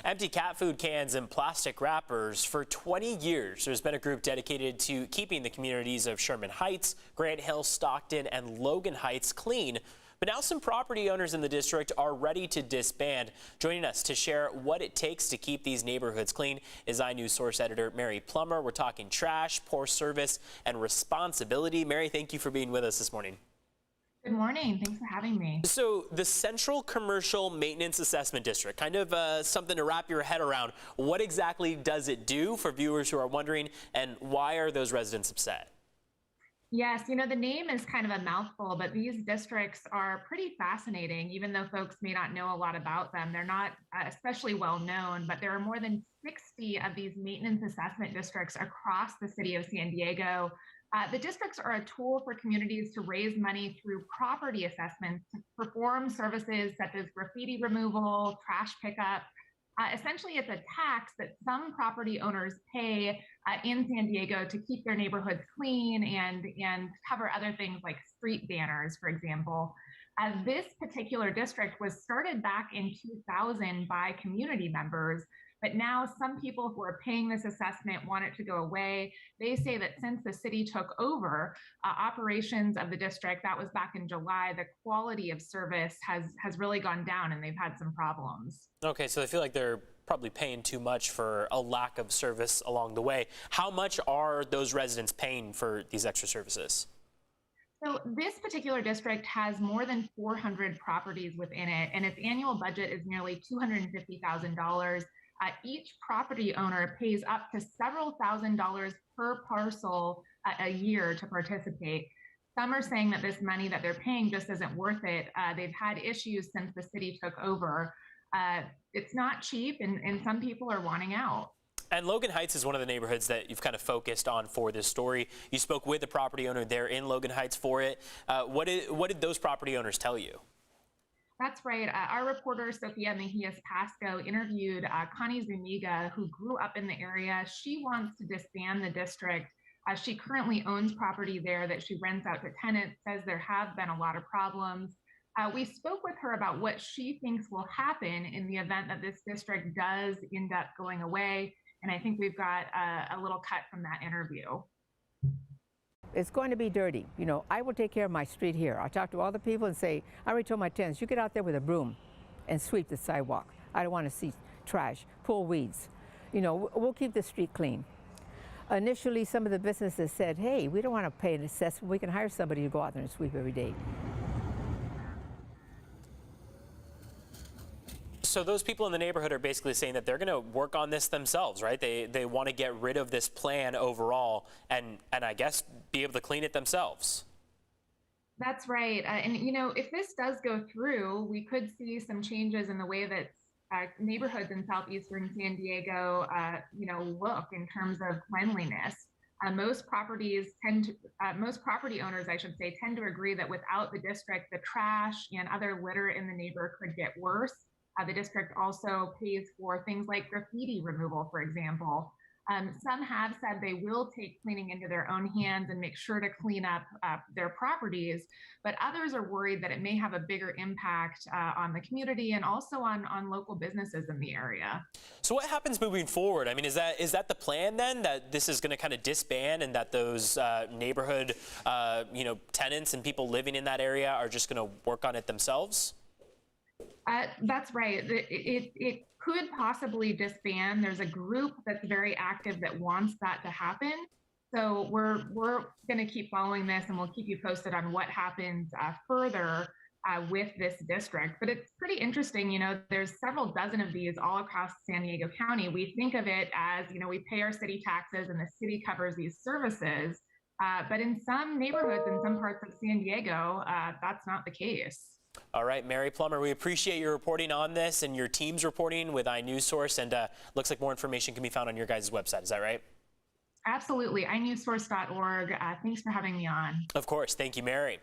Empty cat food cans and plastic wrappers. For 20 years, there's been a group dedicated to keeping the communities of Sherman Heights, Grant Hill, Stockton, and Logan Heights clean. But now some property owners in the district are ready to disband. Joining us to share what it takes to keep these neighborhoods clean is inewsource editor Mary Plummer. We're talking trash, poor service, and responsibility. Mary, thank you for being with us this morning. Good morning. Thanks for having me. So the Central Commercial Maintenance Assessment District, kind of something to wrap your head around. What exactly does it do for viewers who are wondering, and why are those residents upset? Yes, the name is kind of a mouthful, but these districts are pretty fascinating, even though folks may not know a lot about them. They're not especially well known, but there are more than 60 of these maintenance assessment districts across the city of San Diego. The districts are a tool for communities to raise money through property assessments to perform services such as graffiti removal, trash pickup. Essentially, it's a tax that some property owners pay in San Diego to keep their neighborhoods clean and cover other things like street banners, for example. This particular district was started back in 2000 by community members, but now some people who are paying this assessment want it to go away. They say that since the city took over operations of the district, that was back in July, the quality of service has really gone down and they've had some problems. Okay, so they feel like they're probably paying too much for a lack of service along the way. How much are those residents paying for these extra services? So this particular district has more than 400 properties within it, and its annual budget is nearly $250,000. Each property owner pays up to several $1,000s per parcel a year to participate. Some are saying that this money that they're paying just isn't worth it. They've had issues since the city took over. It's not cheap, and some people are wanting out. And Logan Heights is one of the neighborhoods that you've kind of focused on for this story. You spoke with the property owner there in Logan Heights for it. What did those property owners tell you? That's right. Our reporter, Sophia Mejias Pasco, interviewed Connie Zuniga, who grew up in the area. She wants to disband the district. She currently owns property there that she rents out to tenants, says there have been a lot of problems. We spoke with her about what she thinks will happen in the event that this district does end up going away. And I think we've got a little cut from that interview. It's going to be dirty. I will take care of my street here. I'll talk to all the people and say, I already told my tenants, you get out there with a broom and sweep the sidewalk. I don't want to see trash, pull weeds. We'll keep the street clean. Initially, some of the businesses said, hey, we don't want to pay an assessment. We can hire somebody to go out there and sweep every day. So those people in the neighborhood are basically saying that they're going to work on this themselves, right? They want to get rid of this plan overall and I guess be able to clean it themselves. That's right. And if this does go through, we could see some changes in the way that neighborhoods in southeastern San Diego, look in terms of cleanliness. Most property owners, I should say, tend to agree that without the district, the trash and other litter in the neighborhood could get worse. The district also pays for things like graffiti removal, for example. Some have said they will take cleaning into their own hands and make sure to clean up their properties, but others are worried that it may have a bigger impact on the community and also on local businesses in the area. So what happens moving forward? I mean, is that the plan then, that this is going to kind of disband and that those neighborhood tenants and people living in that area are just going to work on it themselves? That's right. It could possibly disband. There's a group that's very active that wants that to happen. So we're going to keep following this, and we'll keep you posted on what happens further with this district. But it's pretty interesting. There's several dozen of these all across San Diego County. We think of it as, we pay our city taxes and the city covers these services. But in some neighborhoods, in some parts of San Diego, that's not the case. All right, Mary Plummer, we appreciate your reporting on this and your team's reporting with inewsource, and looks like more information can be found on your guys' website. Is that right? Absolutely. inewsource.org. Thanks for having me on. Of course. Thank you, Mary.